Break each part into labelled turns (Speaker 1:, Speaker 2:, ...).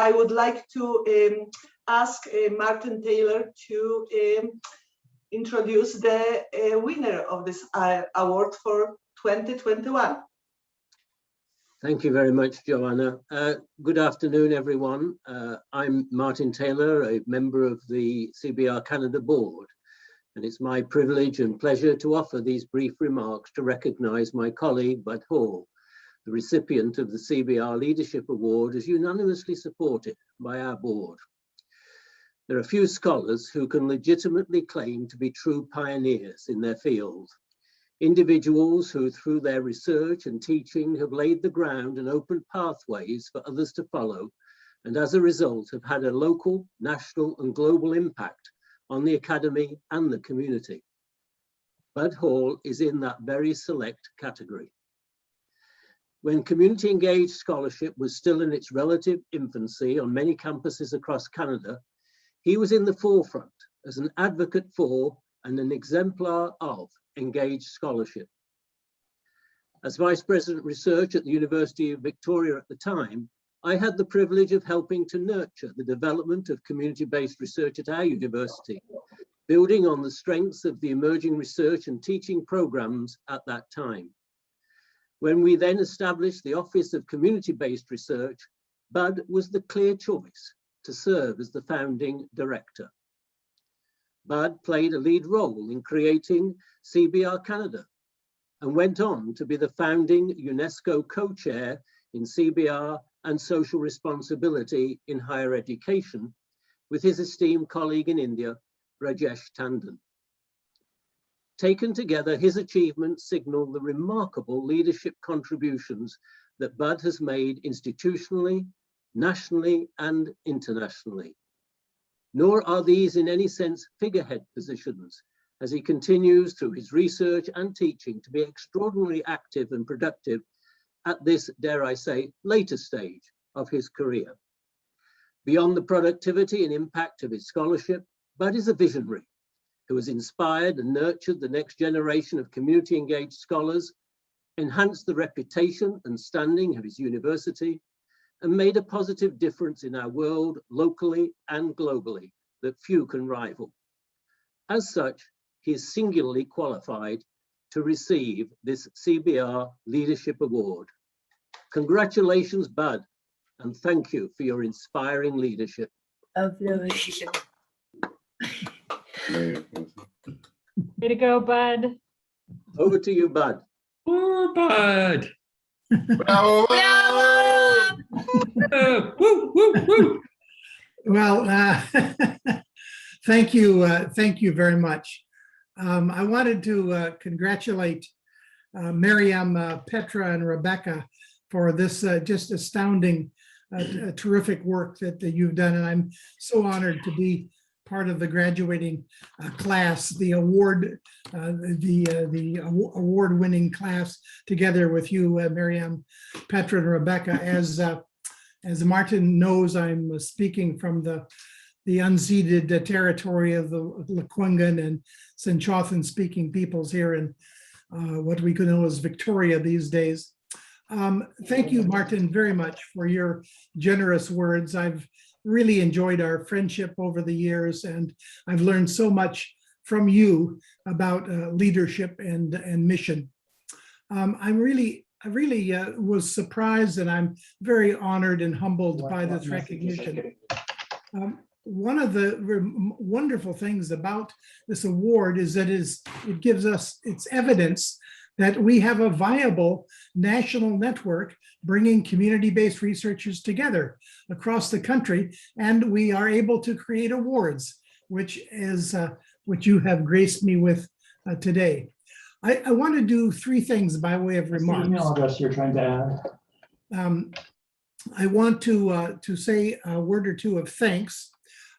Speaker 1: I would like to ask Martin Taylor to introduce the winner of this award for 2021.
Speaker 2: Thank you very much, Joanna. Good afternoon, everyone. I'm Martin Taylor, a member of the CBR Canada Board, and it's my privilege and pleasure to offer these brief remarks to recognise my colleague, Bud Hall, the recipient of the CBR Leadership Award, is unanimously supported by our board. There are few scholars who can legitimately claim to be true pioneers in their field. Individuals who, through their research and teaching, have laid the ground and opened pathways for others to follow, and as a result have had a local, national and global impact on the academy and the community. Bud Hall is in that very select category. When community engaged scholarship was still in its relative infancy on many campuses across Canada, he was in the forefront as an advocate for and an exemplar of engaged scholarship. As Vice President Research at the University of Victoria at the time, I had the privilege of helping to nurture the development of community-based research at our university, building on the strengths of the emerging research and teaching programs at that time. When we then established the Office of Community-Based Research, Bud was the clear choice to serve as the founding director. Bud played a lead role in creating CBR Canada and went on to be the founding UNESCO co-chair in CBR and social responsibility in higher education with his esteemed colleague in India, Rajesh Tandon. Taken together, his achievements signal the remarkable leadership contributions that Bud has made institutionally, nationally, and internationally. Nor are these in any sense figurehead positions, as he continues through his research and teaching to be extraordinarily active and productive at this, dare I say, later stage of his career. Beyond the productivity and impact of his scholarship, Bud is a visionary who has inspired and nurtured the next generation of community engaged scholars, enhanced the reputation and standing of his university, and made a positive difference in our world locally and globally that few can rival. As such, he is singularly qualified to receive this CBR Leadership Award. Congratulations, Bud, and thank you for your inspiring leadership.
Speaker 3: Way to go, Bud.
Speaker 2: Over to you, Bud.
Speaker 4: Poor Bud.
Speaker 5: Bravo!
Speaker 4: Woo, woo, woo.
Speaker 6: Well, thank you very much. I wanted to congratulate Miriam, Petra, and Rebecca for this just astounding, terrific work that you've done, and I'm so honored to be part of the graduating class, the award-winning class, together with you, Miriam, Petra, and Rebecca. As Martin knows, I'm speaking from the unceded territory of the Lekwungen and Senchothan speaking peoples here in what we could know as Victoria these days. Thank you, Martin, very much for your generous words. I've really enjoyed our friendship over the years, and I've learned so much from you about leadership and mission. I really was surprised, and I'm very honored and humbled by this recognition. One of the wonderful things about this award is that it gives us, it's evidence that we have a viable national network bringing community-based researchers together across the country, and we are able to create awards, which is what you have graced me with today. I want to do three things by way of remarks.
Speaker 5: The email address you're trying to add.
Speaker 6: I want to say a word or two of thanks.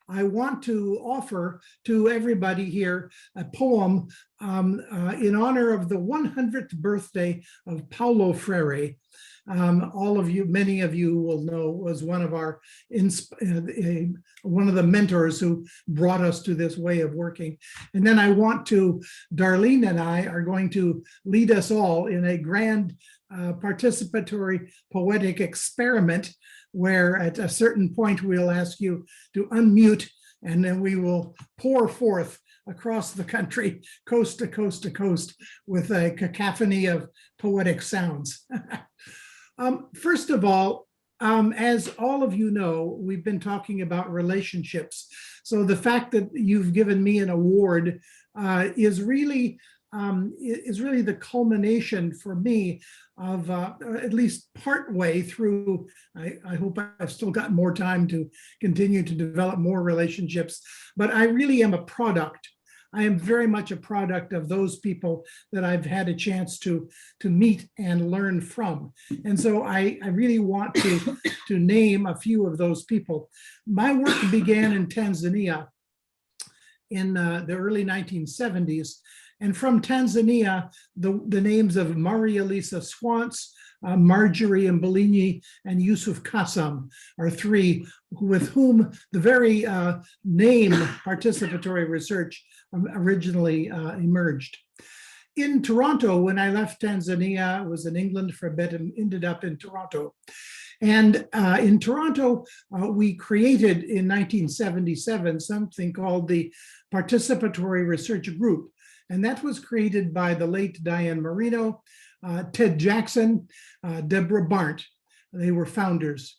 Speaker 6: I want to offer to everybody here a poem in honor of the 100th birthday of Paulo Ferrari. All of you, many of you will know, was one of our one of the mentors who brought us to this way of working. And then I want to, Darlene and I are going to lead us all in a grand participatory poetic experiment where at a certain point we'll ask you to unmute, and then we will pour forth across the country, coast to coast to coast, with a cacophony of poetic sounds. First of all, as all of you know, we've been talking about relationships. So the fact that you've given me an award is really the culmination for me of at least part way through. I hope I've still got more time to continue to develop more relationships, but I really am a product. I am very much a product of those people that I've had a chance to meet and learn from. And so I really want to name a few of those people. My work began in Tanzania in the early 1970s. And from Tanzania, the names of Maria Lisa Swantz, Marjorie Mbilini, and Yusuf Kassam are three with whom the very name participatory research originally emerged. In Toronto, when I left Tanzania, I was in England for a bit and ended up in Toronto. And in Toronto, we created in 1977 something called the Participatory Research Group. And that was created by the late Diane Marino, Ted Jackson, Deborah Barnt. They were founders.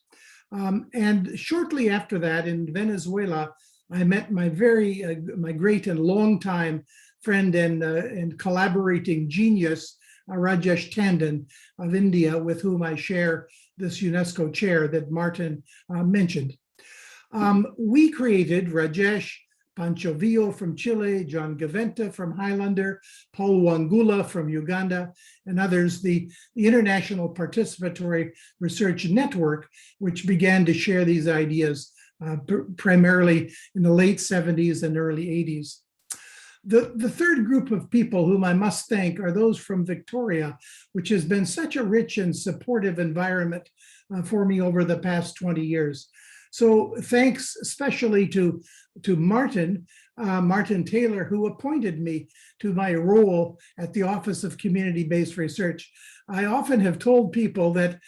Speaker 6: And shortly after that, in Venezuela, I met my great and longtime friend and collaborating genius, Rajesh Tandon of India, with whom I share this UNESCO chair that Martin mentioned. We created Rajesh, Pancho Villa from Chile, John Gaventa from Highlander, Paul Wangula from Uganda, and others, the International Participatory Research Network, which began to share these ideas primarily in the late 70s and early 80s. The third group of people whom I must thank are those from Victoria, which has been such a rich and supportive environment for me over the past 20 years. So thanks especially to Martin Taylor, who appointed me to my role at the Office of Community-Based Research. I often have told people that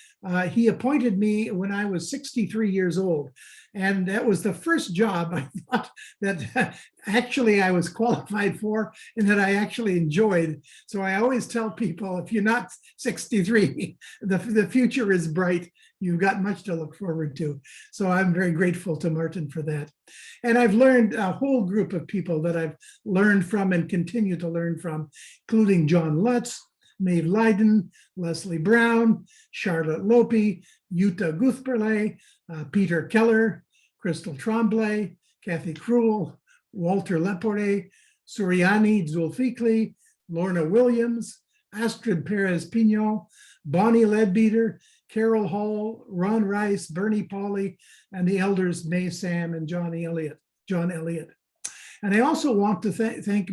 Speaker 6: he appointed me when I was 63 years old. And that was the first job I thought that actually I was qualified for and that I actually enjoyed. So I always tell people, if you're not 63, the future is bright. You've got much to look forward to. So I'm very grateful to Martin for that. And I've learned a whole group of people that I've learned from and continue to learn from, including John Lutz, Maeve Leiden, Leslie Brown, Charlotte Lopi, Jutta Guthberle, Peter Keller, Crystal Tremblay, Kathy Krull, Walter Lepore, Suriani Zulfikli, Lorna Williams, Astrid Perez-Pignon, Bonnie Leadbeater, Carol Hall, Ron Rice, Bernie Pauley, and the elders May Sam and John Elliott. And I also want to thank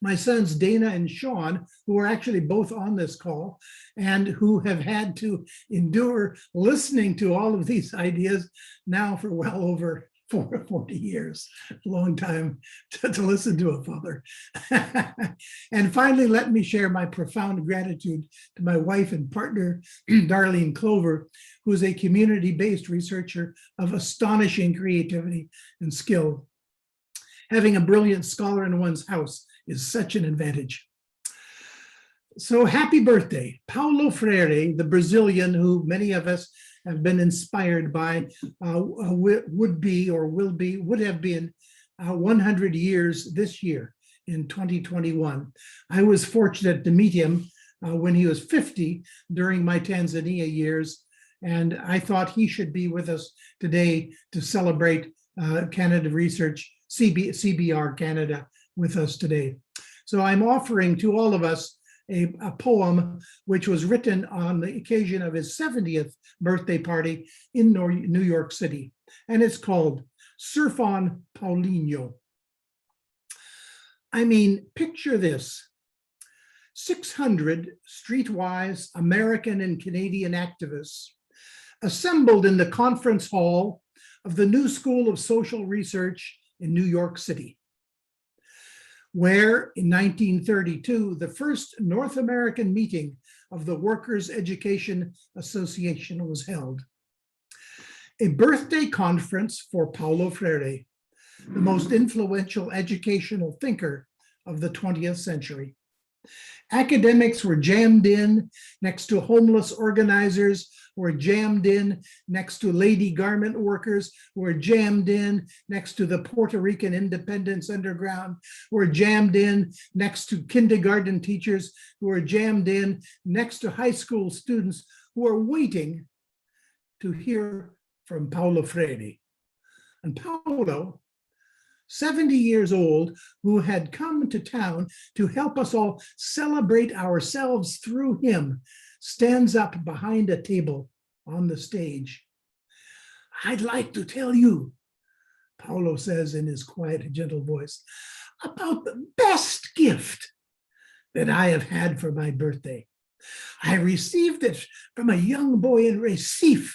Speaker 6: my sons Dana and Sean, who are actually both on this call and who have had to endure listening to all of these ideas now for well over 40 years, a long time to listen to a father. And finally, let me share my profound gratitude to my wife and partner, Darlene Clover, who is a community-based researcher of astonishing creativity and skill. Having a brilliant scholar in one's house is such an advantage. So happy birthday, Paulo Freire, the Brazilian who many of us have been inspired by, would have been 100 years this year in 2021. I was fortunate to meet him when he was 50 during my Tanzania years, and I thought he should be with us today to celebrate Canada Research, CBR Canada with us today. So I'm offering to all of us a poem which was written on the occasion of his 70th birthday party in New York City. And it's called Surf on Paulinho. I mean, picture this. 600 streetwise American and Canadian activists assembled in the conference hall of the New School of Social Research in New York City, where in 1932, the first North American meeting of the Workers' Education Association was held. A birthday conference for Paulo Freire, the most influential educational thinker of the 20th century. Academics were jammed in next to homeless organizers, were jammed in next to lady garment workers, were jammed in next to the Puerto Rican Independence Underground, were jammed in next to kindergarten teachers, who were jammed in next to high school students who are waiting to hear from Paulo Freire. And Paulo, 70 years old, who had come to town to help us all celebrate ourselves through him, stands up behind a table on the stage. I'd like to tell you, Paulo says in his quiet, gentle voice, about the best gift that I have had for my birthday. I received it from a young boy in Recife,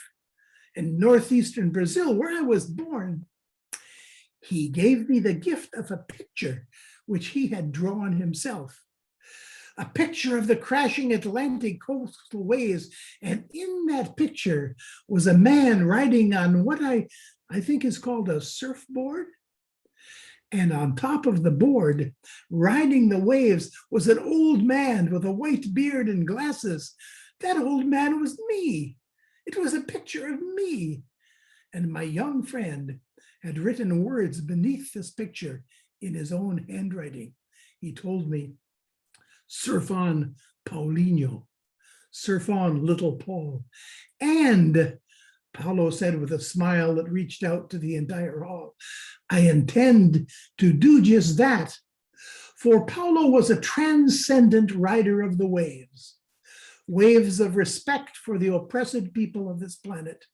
Speaker 6: in northeastern Brazil, where I was born. He gave me the gift of a picture which he had drawn himself, a picture of the crashing Atlantic coastal waves. And in that picture was a man riding on what I think is called a surfboard. And on top of the board, riding the waves, was an old man with a white beard and glasses. That old man was me. It was a picture of me. And my young friend had written words beneath this picture in his own handwriting. He told me, "Surf on, Paulinho. Surf on, little Paul." And Paulo said with a smile that reached out to the entire hall, I intend to do just that. For Paulo was a transcendent rider of the waves, waves of respect for the oppressed people of this planet,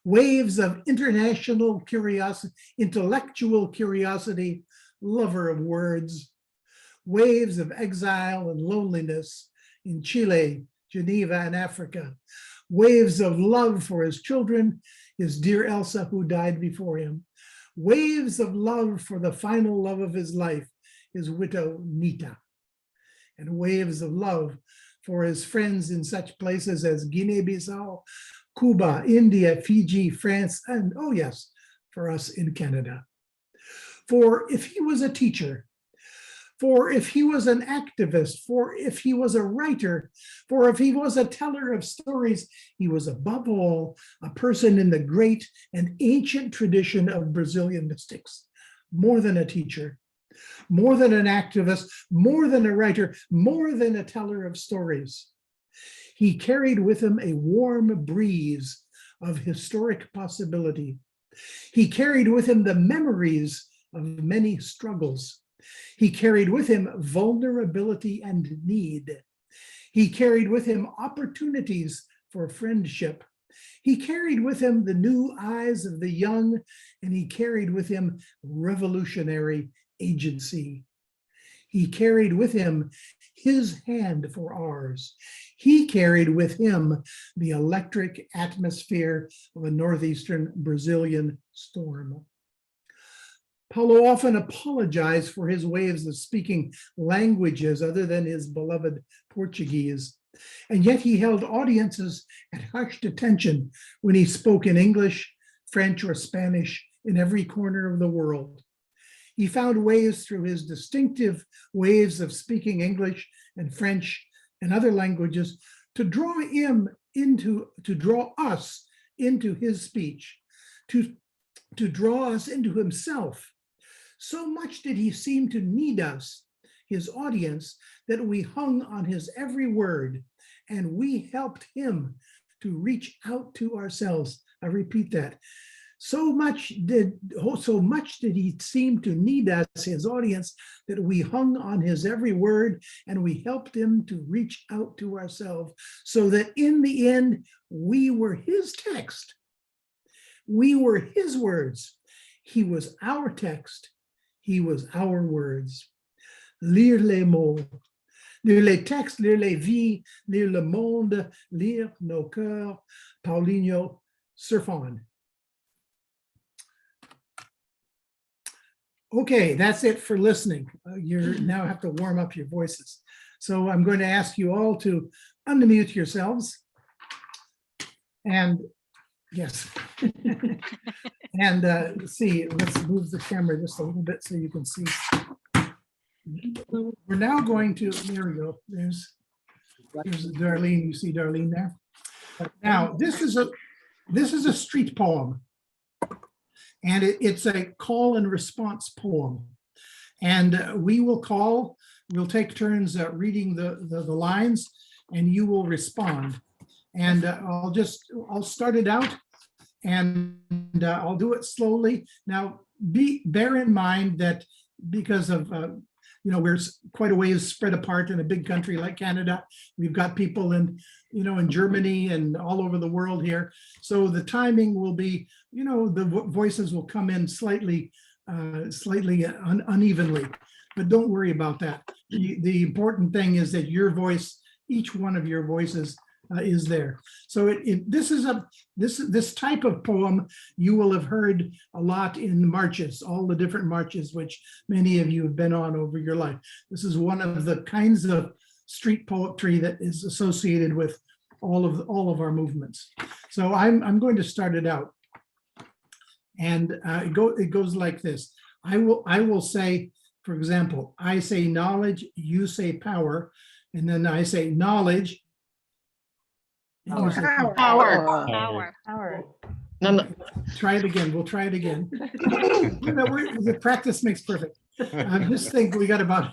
Speaker 6: waves of international curiosity, intellectual curiosity, lover of words, waves of exile and loneliness in Chile, Geneva, and Africa, waves of love for his children, his dear Elsa, who died before him, waves of love for the final love of his life, his widow, Nita, and waves of love for his friends in such places as Guinea-Bissau, Cuba, India, Fiji, France, and oh yes, for us in Canada. For if he was a teacher, for if he was an activist, for if he was a writer, for if he was a teller of stories, he was above all a person in the great and ancient tradition of Brazilian mystics. More than a teacher, more than an activist, more than a writer, more than a teller of stories. He carried with him a warm breeze of historic possibility. He carried with him the memories of many struggles. He carried with him vulnerability and need. He carried with him opportunities for friendship. He carried with him the new eyes of the young, and he carried with him revolutionary agency. He carried with him his hand for ours. He carried with him the electric atmosphere of a northeastern Brazilian storm. Paulo often apologized for his ways of speaking languages other than his beloved Portuguese, and yet he held audiences at hushed attention when he spoke in English, French, or Spanish in every corner of the world. He found ways through his distinctive ways of speaking English and French and other languages to draw us into his speech, to draw us into himself. So much did he seem to need us, his audience, that we hung on his every word, and we helped him to reach out to ourselves. I repeat that. So much did he seem to need us, his audience, that we hung on his every word, and we helped him to reach out to ourselves, so that in the end, we were his text. We were his words. He was our text. He was our words. Lire les mots, lire les textes, lire les vies, lire le monde, lire nos cœurs. Paulinho, surf on. Okay, that's it for listening. You now have to warm up your voices. So I'm going to ask you all to unmute yourselves and Yes. And let's see, let's move the camera just a little bit so you can see. We're now going to, there we go. There's Darlene. You see Darlene there? Now, this is a street poem. And it's a call and response poem. And we'll take turns reading the lines, and you will respond. And I'll start it out, and I'll do it slowly. Now, bear in mind that because of we're quite a ways spread apart in a big country like Canada. We've got people in Germany and all over the world here. So the timing will be, the voices will come in slightly unevenly, but don't worry about that. The important thing is that your voice, each one of your voices is there. So this type of poem you will have heard a lot in marches, all the different marches which many of you have been on over your life. This is one of the kinds of street poetry that is associated with all of our movements. So I'm going to start it out, and it goes like this. I will say, for example, I say knowledge, you say power, and then I say knowledge.
Speaker 3: Power.
Speaker 5: No.
Speaker 6: Try it again. We'll try it again. The practice makes perfect. Just think we got about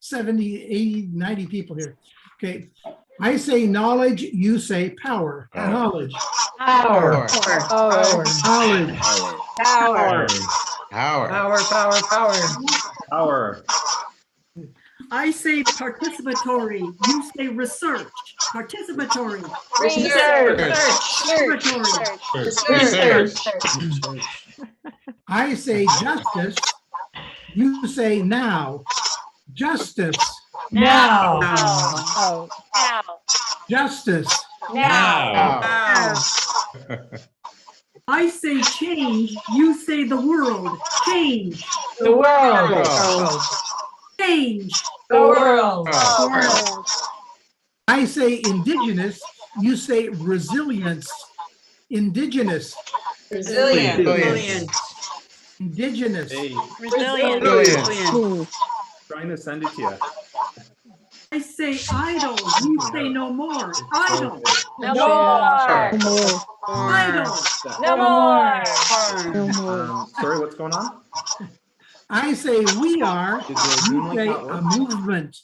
Speaker 6: 70, 80, 90 people here. Okay. I say knowledge, you say power. Knowledge.
Speaker 3: Power.
Speaker 6: Knowledge.
Speaker 5: Power.
Speaker 7: I say participatory, you say research. Participatory.
Speaker 3: Research.
Speaker 6: I say justice, you say now. Justice.
Speaker 3: Now.
Speaker 6: Justice.
Speaker 3: Now.
Speaker 7: I say change, you say the world. Change.
Speaker 3: The world.
Speaker 7: Change.
Speaker 3: The world.
Speaker 6: I say indigenous, you say resilience. Indigenous.
Speaker 3: Resilient.
Speaker 6: Indigenous.
Speaker 3: Resilient.
Speaker 5: Trying to send it to you.
Speaker 7: I say idle, you say no more. Idle.
Speaker 3: No more.
Speaker 7: Idle.
Speaker 3: No more.
Speaker 5: Sorry, what's going on?
Speaker 6: I say we are,
Speaker 5: Did the Zoom
Speaker 6: you
Speaker 5: link
Speaker 6: say
Speaker 5: not
Speaker 6: a
Speaker 5: work?
Speaker 6: movement.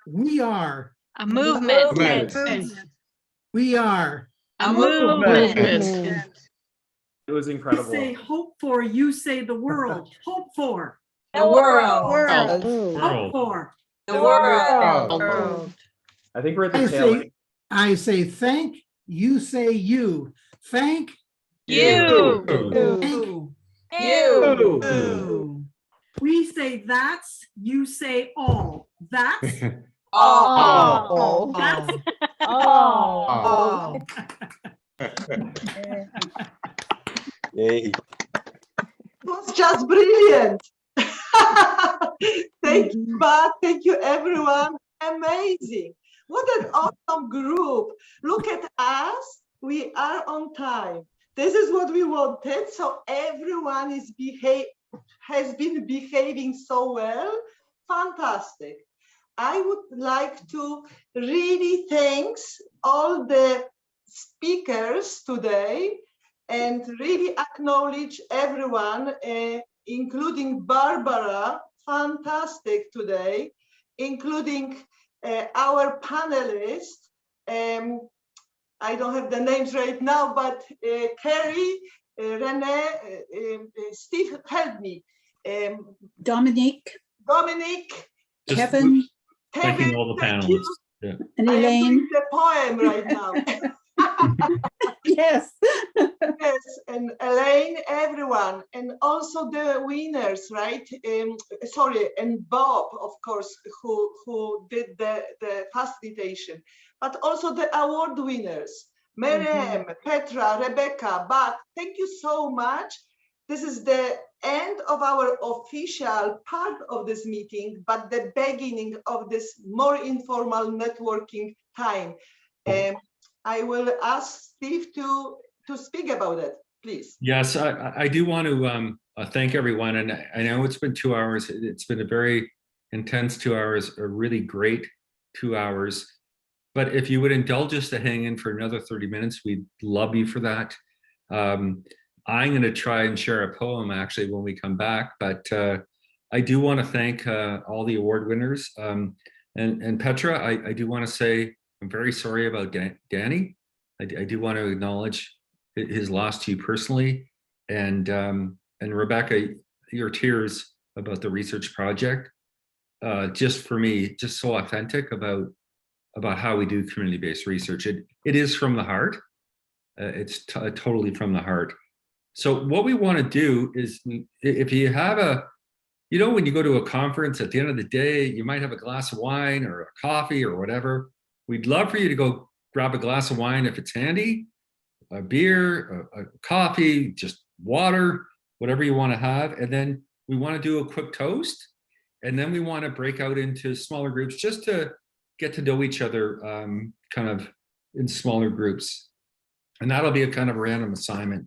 Speaker 6: We are.
Speaker 3: A movement.
Speaker 6: We are.
Speaker 3: A movement.
Speaker 5: It was
Speaker 7: I
Speaker 5: incredible.
Speaker 7: say hope for, you say the world. Hope for.
Speaker 3: The world.
Speaker 7: Hope for.
Speaker 3: The world.
Speaker 5: I think we're at the tail end.
Speaker 6: I say thank, you say you. Thank
Speaker 3: You.
Speaker 6: you.
Speaker 3: You.
Speaker 7: We say that's, you say all. That's.
Speaker 3: All.
Speaker 7: That's.
Speaker 3: All.
Speaker 1: It was just brilliant. Thank you, Bart. Thank you, everyone. Amazing. What an awesome group. Look at us. We are on time. This is what we wanted. So everyone has been behaving so well. Fantastic. I would like to really thank all the speakers today and really acknowledge everyone, including Barbara, fantastic today, including our panelists. I don't have the names right now, but Carrie, Renee, Steve, help me.
Speaker 8: Dominique, Kevin,
Speaker 4: Thanking all the panelists. Yeah.
Speaker 8: and
Speaker 1: I am
Speaker 8: Elaine.
Speaker 1: doing the poem right now.
Speaker 8: Yes.
Speaker 1: Yes, and Elaine, everyone, and also the winners, right? Sorry, and Bob, of course, who did the facilitation, but also the award winners, Miriam, Petra, Rebecca, Bart, thank you so much. This is the end of our official part of this meeting, but the beginning of this more informal networking time. I will ask Steve to to speak about it, please.
Speaker 4: Yes, I do want to thank everyone. And I know it's been 2 hours. It's been a very intense 2 hours, a really great 2 hours. But if you would indulge us to hang in for another 30 minutes, we'd love you for that. I'm going to try and share a poem actually when we come back, but I do want to thank all the award winners. And Petra, I do want to say I'm very sorry about Danny. I do want to acknowledge his loss to you personally. And Rebecca, your tears about the research project, just for me, just so authentic about how we do community-based research. It is from the heart. It's totally from the heart. So what we want to do is, if you have when you go to a conference, at the end of the day, you might have a glass of wine or a coffee or whatever. We'd love for you to go grab a glass of wine if it's handy, a beer, a coffee, just water, whatever you want to have. And then we want to do a quick toast. And then we want to break out into smaller groups just to get to know each other kind of in smaller groups. And that'll be a kind of random assignment